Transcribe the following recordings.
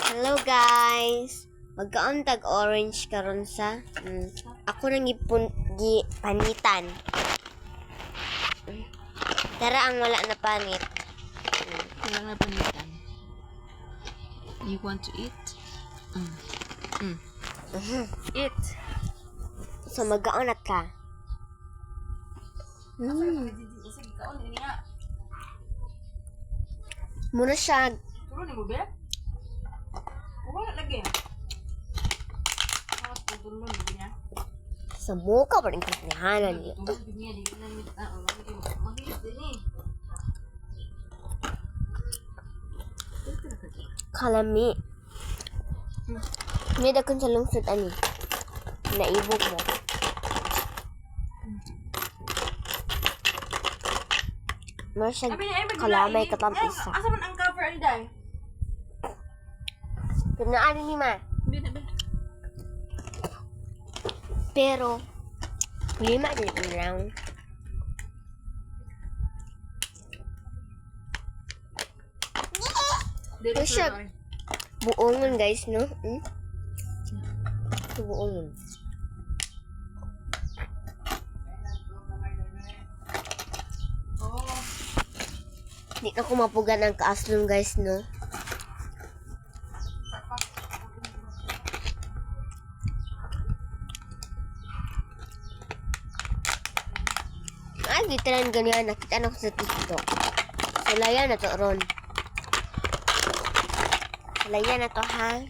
Hello guys. Magkaon tag orange karon sa ako nang panitan. Tara ang wala na panit. Wala na panitan. You want to eat? Eat. So magkaon na ka. Muna siya. Turo ni mo ba? Wala lagi. Turo ni mo niya. Sa mukha pa rin kasihanan niya. Kalami. May dakon sa lungsod ani. Naibog mo. Mara siya kalamay katampisa. Asa man ang cover ani dai? Pinaan ni ma. Pero, lima din lang. Ito siya. Buongon guys, no? Ito buongon. Hindi na ko mapugan ang kaaslong guys, no? Ay, gitaran ganyan. Nakita na ko sa TikTok. Sulayan na to, Ron. Sulayan na to, ha?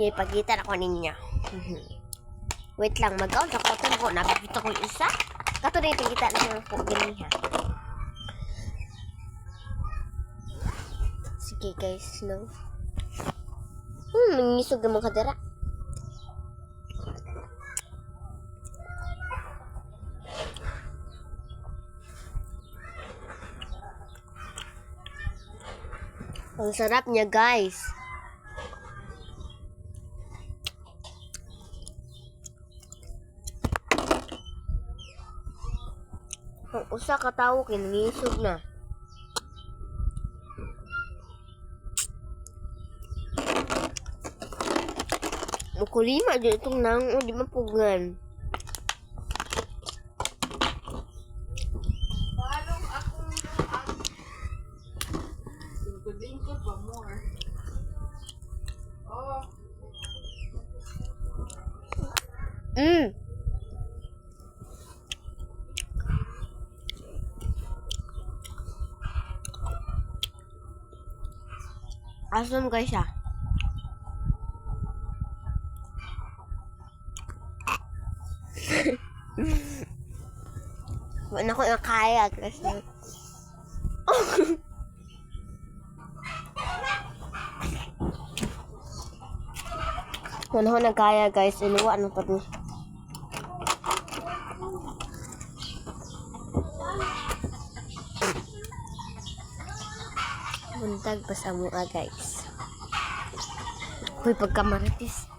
Ngayon, pagkita na ko ninyo. Wait lang, mag-out sa cotton ko. Nakikita ko yung isa. Kato na yung pagkita na mga po ganyan, ha? Sige, guys, no? Mangisog naman kadara. Ang sarap niya, guys. Ang usa ka tawo kinangisog na. Mukulima dyan itong nango, di mapugan. Lingkod ba more? Oh. Asam guys ah. Wala ko yung kaya kasi. Wala ko na kaya guys. Inuwa na pa rin. Buntag pa sa mua guys. Huy, pagkamaritis.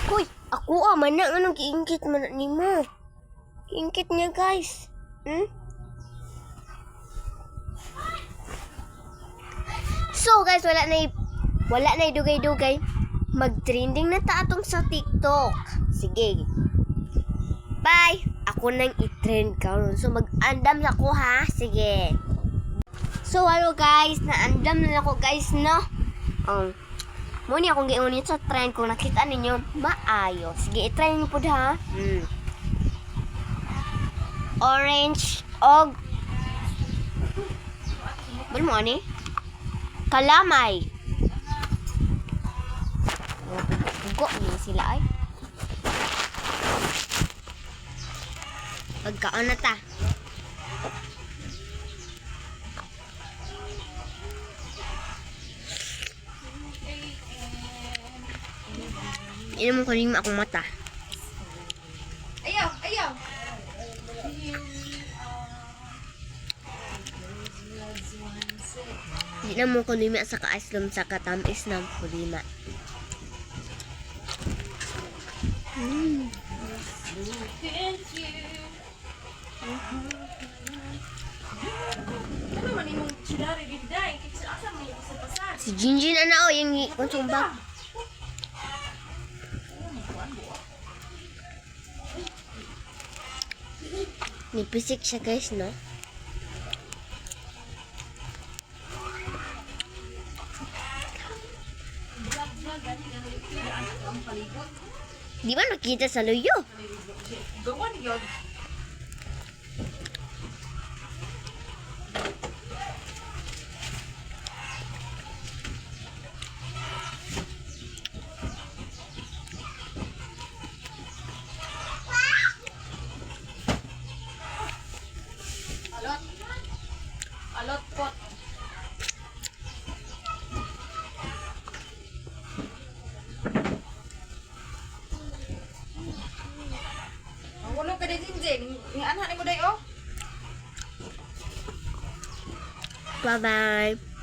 Huy, ako mana anong kiingkit man ni mo. Kiingkit niya guys. So guys, wala na dugay-dugay. Mag-trending na ta atong sa TikTok. Sige. Bye. Ako nang i-trend karon. So mag-andam na ko ha. Sige. So hello guys, naandam na ako guys, no. Muni akong giunit sa trend kung nakita ninyo maayo. Sige, i-try niyo po ha. Orange og mo ani? Kalamay. Bugo ni sila ay. Pagkaon na ta. Inom ko rin akong mata. Ayaw, ayaw. Hindi na mo kulima sa ka-ice sa katamis ng kulima. Ano man imong chidari giday? Kasi asa may pasal-pasal. Si Jinjin ana o yung konsong bag. Nipisik siya guys, no? Di ba nakita sa luyo? Gawan yun. Alot. Alot pot. Wala ka din din. Nga anak ni mo day oh. Bye-bye.